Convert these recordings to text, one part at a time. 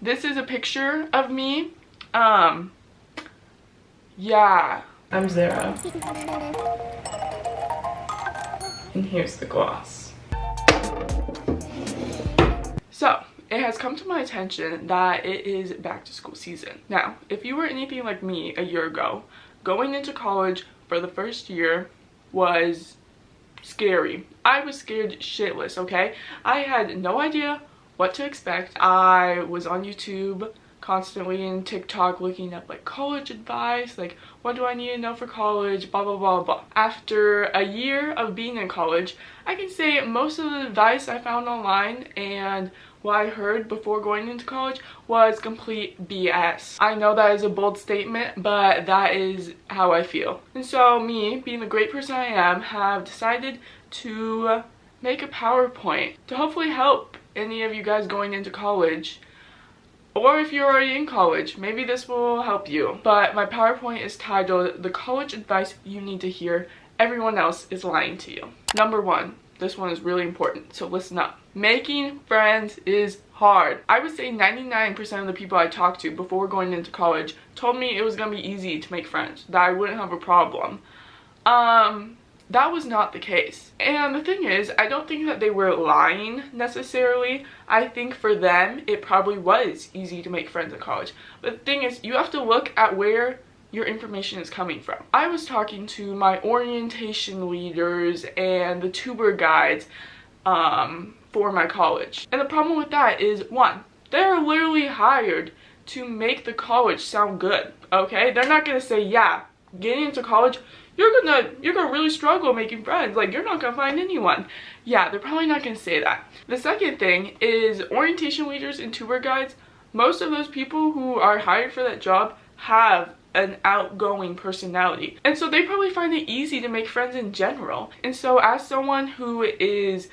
This is a picture of me. Yeah, I'm Zara. And here's the gloss. So, it has come to my attention that it is back to school season. Now, if you were anything like me a year ago, going into college for the first year was scary. I was scared shitless, okay? I had no idea what to expect. I was on YouTube constantly and TikTok looking up like college advice, like what do I need to know for college, blah blah blah blah. After a year of being in college, I can say most of the advice I found online and what I heard before going into college was complete BS. I know that is a bold statement, but that is how I feel. And so me, being the great person I am, have decided to make a PowerPoint to hopefully help any of you guys going into college, or if you're already in college, maybe this will help you. But my PowerPoint is titled "The College Advice You Need to Hear Everyone Else is Lying to You." Number one, this one is really important, so listen up. Making friends is hard. I would say 99% of the people I talked to before going into college told me it was gonna be easy to make friends, that I wouldn't have a problem. That was not the case. And the thing is, I don't think that they were lying necessarily. I think for them, it probably was easy to make friends in college. But the thing is, you have to look at where your information is coming from. I was talking to my orientation leaders and the tuber guides for my college. And the problem with that is, one, they're literally hired to make the college sound good, okay? They're not gonna say, yeah, getting into college, you're gonna really struggle making friends, like you're not gonna find anyone. Yeah, they're probably not gonna say that. The second thing is orientation leaders and tour guides, most of those people who are hired for that job have an outgoing personality, and so they probably find it easy to make friends in general. And so as someone who is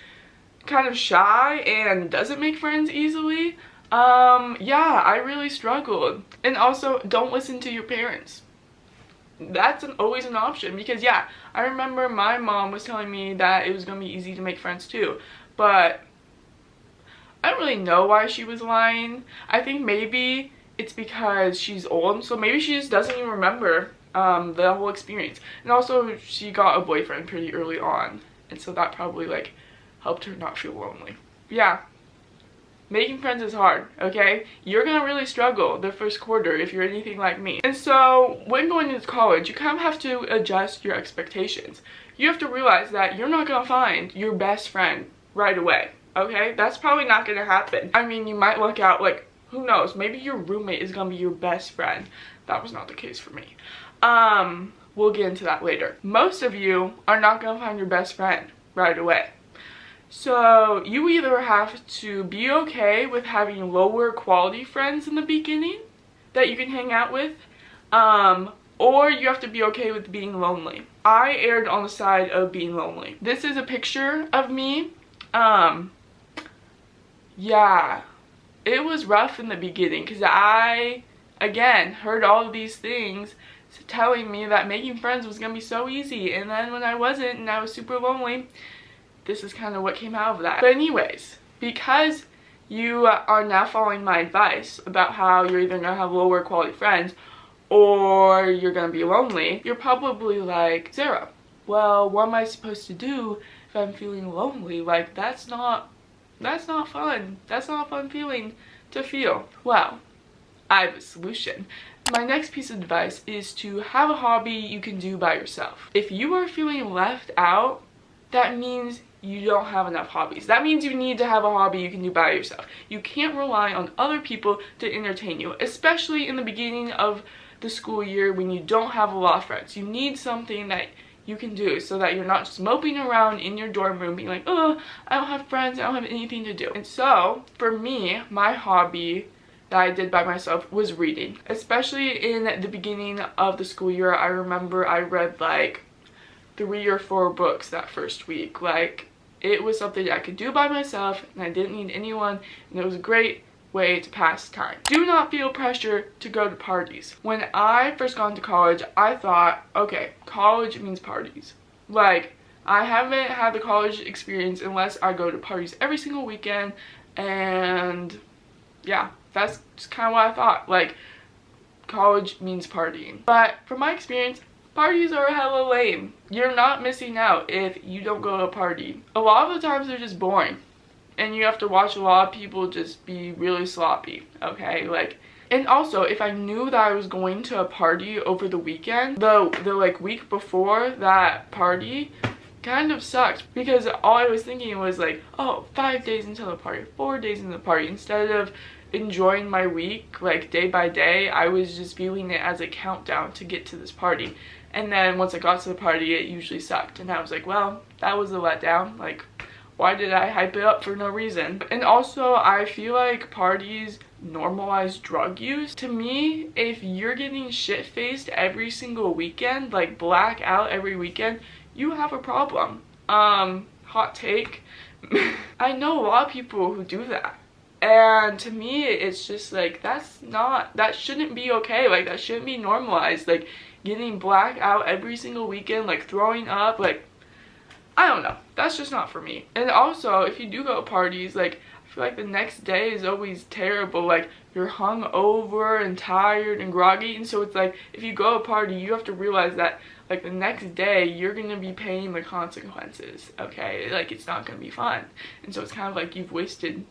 kind of shy and doesn't make friends easily, yeah, I really struggled. And also, don't listen to your parents. That's always an option, because yeah, I remember my mom was telling me that it was gonna be easy to make friends too, but I don't really know why she was lying. I think maybe it's because she's old, so maybe she just doesn't even remember the whole experience. And also, she got a boyfriend pretty early on, and so that probably like helped her not feel lonely. Yeah, making friends is hard, okay? You're gonna really struggle the first quarter if you're anything like me. And so when going into college, you kind of have to adjust your expectations. You have to realize that you're not gonna find your best friend right away, okay? That's probably not gonna happen. I mean, you might look out, like, who knows, maybe your roommate is gonna be your best friend. That was not the case for me. We'll get into that later. Most of you are not gonna find your best friend right away. So you either have to be okay with having lower quality friends in the beginning that you can hang out with, or you have to be okay with being lonely. I erred on the side of being lonely. This is a picture of me. Yeah, it was rough in the beginning because I, again, heard all of these things telling me that making friends was gonna be so easy, and then when I wasn't and I was super lonely, this is kind of what came out of that. But anyways, because you are now following my advice about how you're either gonna have lower quality friends or you're gonna be lonely, you're probably like, Zara, well, what am I supposed to do if I'm feeling lonely? Like, that's not fun. That's not a fun feeling to feel. Well, I have a solution. My next piece of advice is to have a hobby you can do by yourself. If you are feeling left out, that means you don't have enough hobbies. That means you need to have a hobby you can do by yourself. You can't rely on other people to entertain you, especially in the beginning of the school year when you don't have a lot of friends. You need something that you can do so that you're not just moping around in your dorm room being like, oh, I don't have friends, I don't have anything to do. And so, for me, my hobby that I did by myself was reading. Especially in the beginning of the school year, I remember I read like 3 or 4 books that first week. Like, it was something I could do by myself and I didn't need anyone, and it was a great way to pass time. Do not feel pressure to go to parties. When I first got into college, I thought, okay, college means parties. Like, I haven't had the college experience unless I go to parties every single weekend, and yeah, that's just kind of what I thought. Like, college means partying. But from my experience, parties are hella lame. You're not missing out if you don't go to a party. A lot of the times they're just boring. And you have to watch a lot of people just be really sloppy, okay? Like, and also, if I knew that I was going to a party over the weekend, the like week before that party kind of sucked, because all I was thinking was like, oh, 5 days until the party, 4 days in the party. Instead of enjoying my week like day by day, I was just viewing it as a countdown to get to this party. And then once I got to the party, it usually sucked, and I was like, well, that was a letdown. Like, why did I hype it up for no reason? And also, I feel like parties normalize drug use. To me, if you're getting shit-faced every single weekend, like black out every weekend, you have a problem. Hot take. I know a lot of people who do that. And to me, it's just like, that shouldn't be okay. Like, that shouldn't be normalized. Like, getting black out every single weekend, like throwing up, like, I don't know. That's just not for me. And also, if you do go to parties, like, I feel like the next day is always terrible. Like, you're hung over and tired and groggy. And so it's like, if you go to a party, you have to realize that, like, the next day, you're going to be paying the consequences, okay? Like, it's not going to be fun. And so it's kind of like you've wasted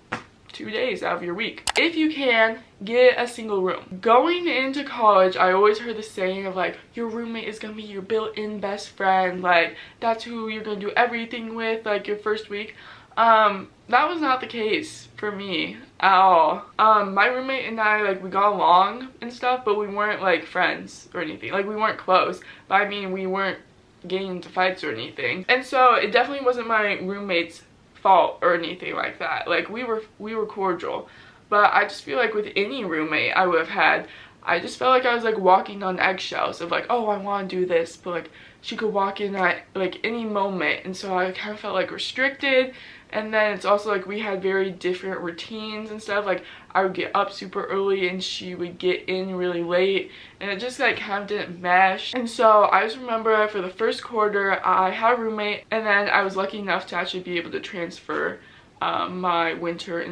2 days out of your week. If you can, get a single room. Going into college, I always heard the saying of like, your roommate is gonna be your built-in best friend, like that's who you're gonna do everything with, like your first week. That was not the case for me at all. My roommate and I, like, we got along and stuff, but we weren't like friends or anything. Like, we weren't close, but I mean, we weren't getting into fights or anything. And so it definitely wasn't my roommate's fault or anything like that. Like, we were cordial. But I just feel like with any roommate I would have had, I just felt like I was like walking on eggshells of like, oh, I want to do this, but like she could walk in at like any moment, and so I kind of felt like restricted. And then it's also like we had very different routines and stuff. Like, I would get up super early and she would get in really late, and it just like kind of didn't mesh. And so I just remember for the first quarter I had a roommate, and then I was lucky enough to actually be able to transfer my winter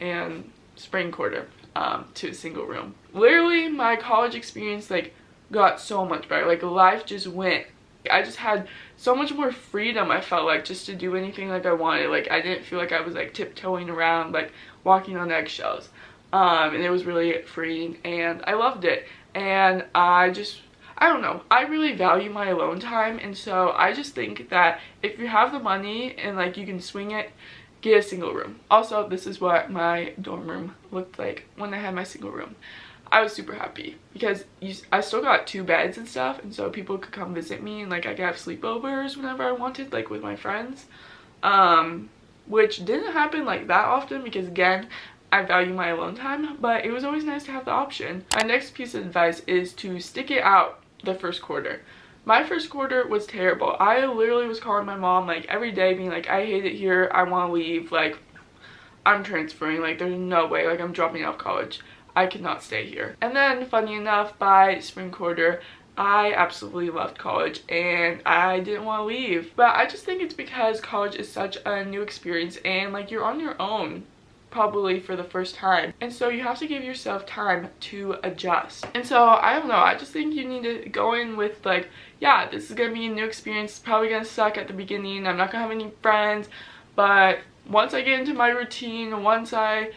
and spring quarter to a single room. Literally, my college experience like got so much better. Like, life just went. I just had so much more freedom, I felt like, just to do anything like I wanted. Like, I didn't feel like I was like tiptoeing around, like walking on eggshells. And it was really freeing, and I loved it. And I don't know, I really value my alone time, and so I just think that if you have the money and like you can swing it, get a single room. Also, this is what my dorm room looked like when I had my single room. I was super happy because I still got 2 beds and stuff, and so people could come visit me, and like I could have sleepovers whenever I wanted, like with my friends, which didn't happen like that often because, again, I value my alone time, but it was always nice to have the option. My next piece of advice is to stick it out the first quarter. My first quarter was terrible. I literally was calling my mom like every day being like, I hate it here, I want to leave, like I'm transferring, like there's no way, like I'm dropping out of college. I cannot stay here. And then, funny enough, by spring quarter, I absolutely loved college and I didn't want to leave. But I just think it's because college is such a new experience, and like you're on your own probably for the first time, and so you have to give yourself time to adjust. And so I don't know, I just think you need to go in with like, yeah, this is gonna be a new experience, it's probably gonna suck at the beginning, I'm not gonna have any friends, but once I get into my routine, once I,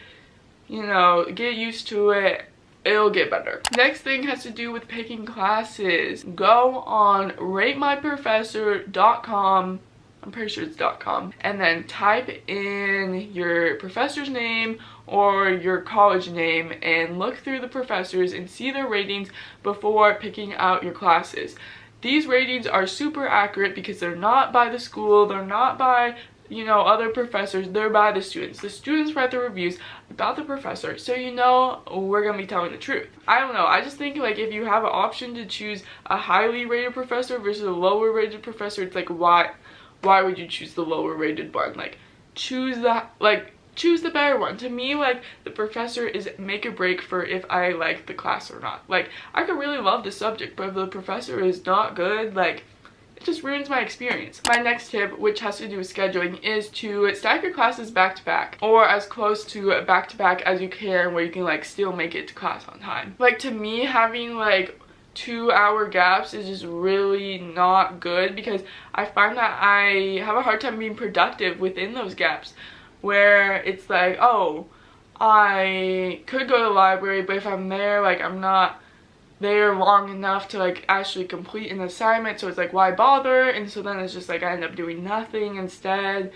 you know, get used to it, it'll get better. Next thing has to do with picking classes. Go on ratemyprofessor.com, I'm pretty sure it's .com, and then type in your professor's name or your college name and look through the professors and see their ratings before picking out your classes. These ratings are super accurate because they're not by the school, they're not by, you know, other professors, they're by the students. The students write the reviews about the professor, so you know we're gonna be telling the truth. I don't know, I just think like if you have an option to choose a highly rated professor versus a lower rated professor, it's like why would you choose the lower rated one? Like, choose the better one. To me, like, the professor is make or break for if I like the class or not. Like, I could really love the subject, but if the professor is not good, like, just ruins my experience. My next tip, which has to do with scheduling, is to stack your classes back to back, or as close to back to back as you can, where you can like still make it to class on time. Like, to me, having like 2-hour gaps is just really not good, because I find that I have a hard time being productive within those gaps, where it's like, oh, I could go to the library, but if I'm there, like, I'm not there long enough to like actually complete an assignment, so it's like, why bother? And so then it's just like I end up doing nothing instead.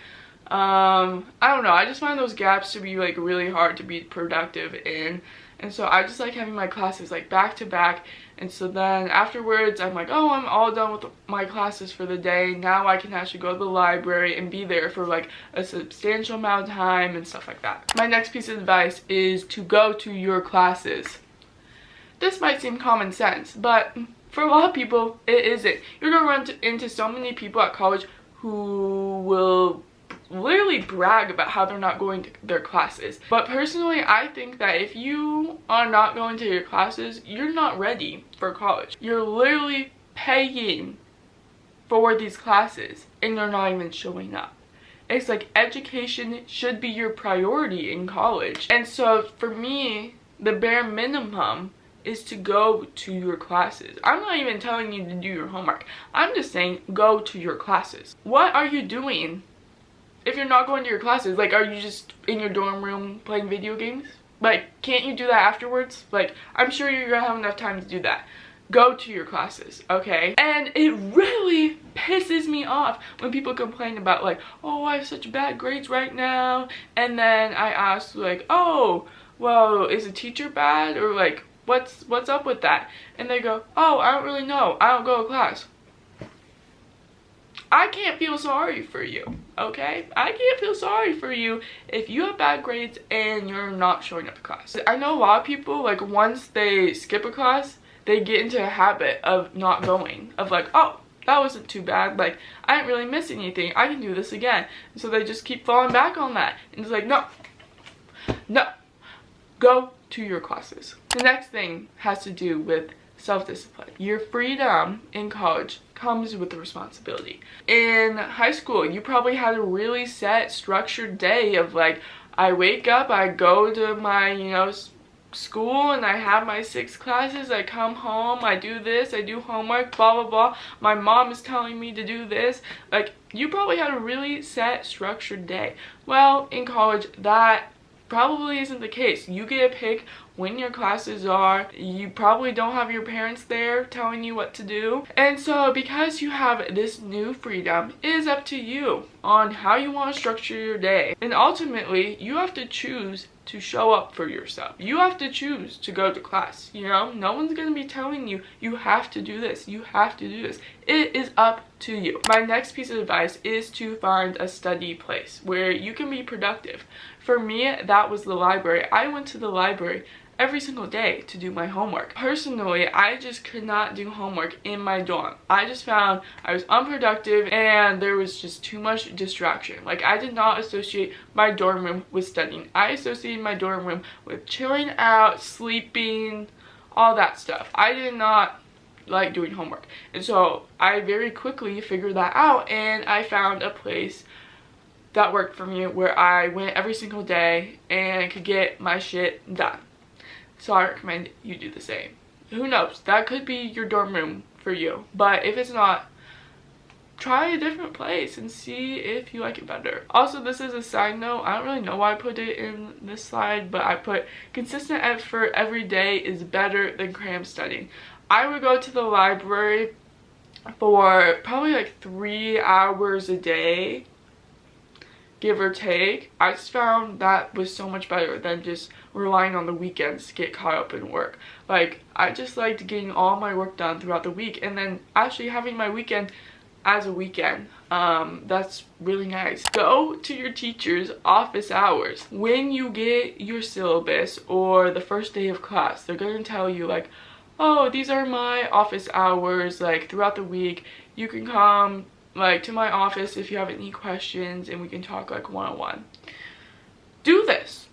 I don't know, I just find those gaps to be like really hard to be productive in, and so I just like having my classes like back to back. And so then afterwards I'm like, oh, I'm all done with my classes for the day. Now I can actually go to the library and be there for like a substantial amount of time and stuff like that. My next piece of advice is to go to your classes. This might seem common sense, but for a lot of people it isn't. You're gonna run into so many people at college who will literally brag about how they're not going to their classes. But personally, I think that if you are not going to your classes, you're not ready for college. You're literally paying for these classes and you're not even showing up. It's like education should be your priority in college. And so for me, the bare minimum is to go to your classes. I'm not even telling you to do your homework. I'm just saying go to your classes. What are you doing if you're not going to your classes? Like, are you just in your dorm room playing video games? Like, can't you do that afterwards? Like, I'm sure you're gonna have enough time to do that. Go to your classes, okay? And it really pisses me off when people complain about like, oh, I have such bad grades right now, and then I ask like, oh, well, is the teacher bad, or like, what's up with that? And they go, oh, I don't really know, I don't go to class. I can't feel sorry for you, okay? I can't feel sorry for you if you have bad grades and you're not showing up to class. I know a lot of people, like, once they skip a class, they get into a habit of not going, of like, oh, that wasn't too bad, like, I didn't really miss anything, I can do this again. And so they just keep falling back on that, and it's like, no, go to your classes. The next thing has to do with self-discipline. Your freedom in college comes with the responsibility. In high school, you probably had a really set, structured day of like, I wake up, I go to my, school, and I have my 6 classes, I come home, I do this, I do homework, blah blah blah, my mom is telling me to do this. Like, you probably had a really set, structured day. Well, in college, that probably isn't the case. You get to pick when your classes are. You probably don't have your parents there telling you what to do. And so because you have this new freedom, it is up to you on how you want to structure your day. And ultimately, you have to choose to show up for yourself. You have to choose to go to class, No one's gonna be telling you, you have to do this, you have to do this. It is up to you. My next piece of advice is to find a study place where you can be productive. For me, that was the library. I went to the library every single day to do my homework. Personally, I just could not do homework in my dorm. I just found I was unproductive and there was just too much distraction. Like, I did not associate my dorm room with studying. I associated my dorm room with chilling out, sleeping, all that stuff. I did not like doing homework. And so I very quickly figured that out, and I found a place that worked for me where I went every single day and could get my shit done. So I recommend you do the same. Who knows, that could be your dorm room for you. But if it's not, try a different place and see if you like it better. Also, this is a side note. I don't really know why I put it in this slide, but I put consistent effort every day is better than cram studying. I would go to the library for probably like 3 hours a day, give or take. I just found that was so much better than just relying on the weekends to get caught up in work. Like, I just liked getting all my work done throughout the week and then actually having my weekend as a weekend. That's really nice. Go to your teacher's office hours. When you get your syllabus or the first day of class, they're gonna tell you like, oh, these are my office hours, like throughout the week. You can come like to my office if you have any questions and we can talk like one-on-one. Do this,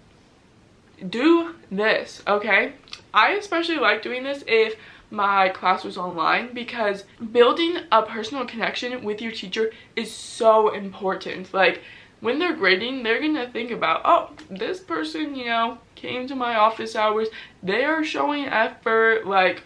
okay? I especially like doing this if my class was online, because building a personal connection with your teacher is so important. Like, when they're grading, they're gonna think about, oh, this person, you know, came to my office hours, they are showing effort. Like,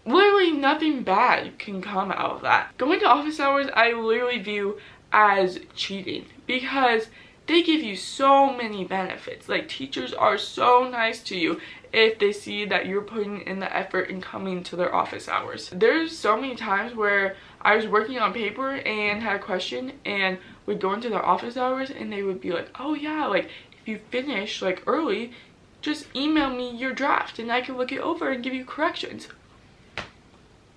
literally nothing bad can come out of that. Going to office hours, I literally view as cheating, because they give you so many benefits. Like, teachers are so nice to you if they see that you're putting in the effort in coming to their office hours. There's so many times where I was working on paper and had a question and would go into their office hours, and they would be like, oh yeah, like, if you finish like early, just email me your draft and I can look it over and give you corrections.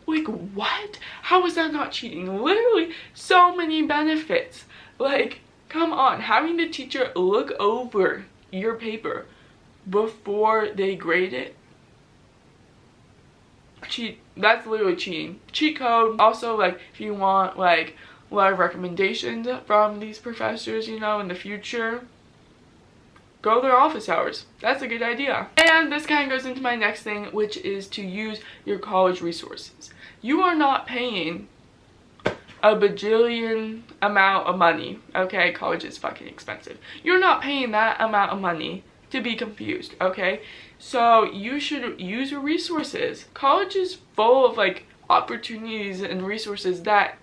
Like, what? How is that not cheating? Literally so many benefits. Like, come on, having the teacher look over your paper before they grade it, cheat. That's literally cheating. Cheat code. Also, like, if you want like a lot of recommendations from these professors, you know, in the future, go to their office hours. That's a good idea. And this kind of goes into my next thing, which is to use your college resources. You are not paying a bajillion amount of money. Okay, college is fucking expensive. You're not paying that amount of money to be confused, okay? So you should use your resources. College is full of like opportunities and resources that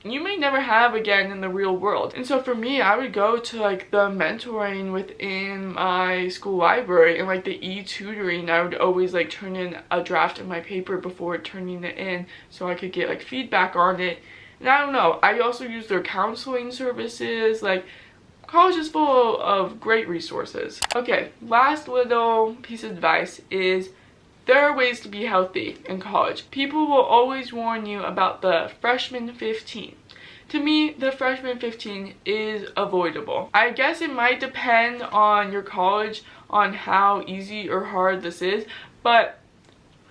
you may never have again in the real world. And so for me, I would go to like the mentoring within my school library, and like the e-tutoring. I would always like turn in a draft of my paper before turning it in so I could get like feedback on it. And I don't know, I also use their counseling services. Like, college is full of great resources. Okay, last little piece of advice is there are ways to be healthy in college. People will always warn you about the freshman 15. To me, the freshman 15 is avoidable. I guess it might depend on your college on how easy or hard this is, but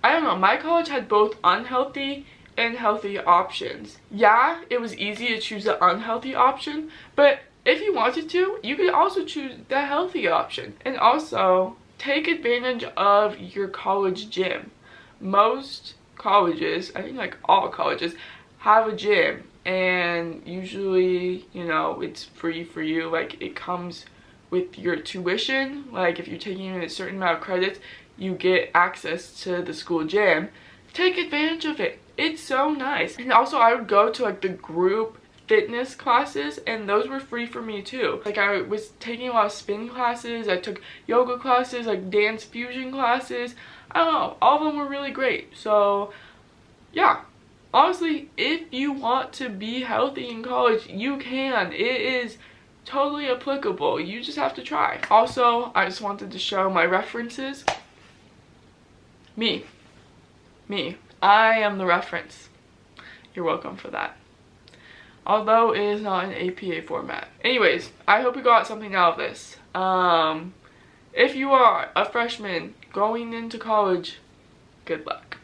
I don't know, my college had both unhealthy and healthy options. Yeah, it was easy to choose the unhealthy option, but if you wanted to, you could also choose the healthy option. And also, take advantage of your college gym. Most colleges, I think like all colleges, have a gym, and usually, you know, it's free for you. Like, it comes with your tuition. Like, if you're taking a certain amount of credits, you get access to the school gym. Take advantage of it. It's so nice. And also, I would go to like the group fitness classes, and those were free for me too. Like, I was taking a lot of spin classes, I took yoga classes, like dance fusion classes. I don't know, all of them were really great. So yeah, honestly, if you want to be healthy in college, you can. It is totally applicable. You just have to try. Also, I just wanted to show my references. Me, I am the reference. You're welcome for that. Although it is not an APA format. Anyways, I hope you got something out of this. If you are a freshman going into college, good luck.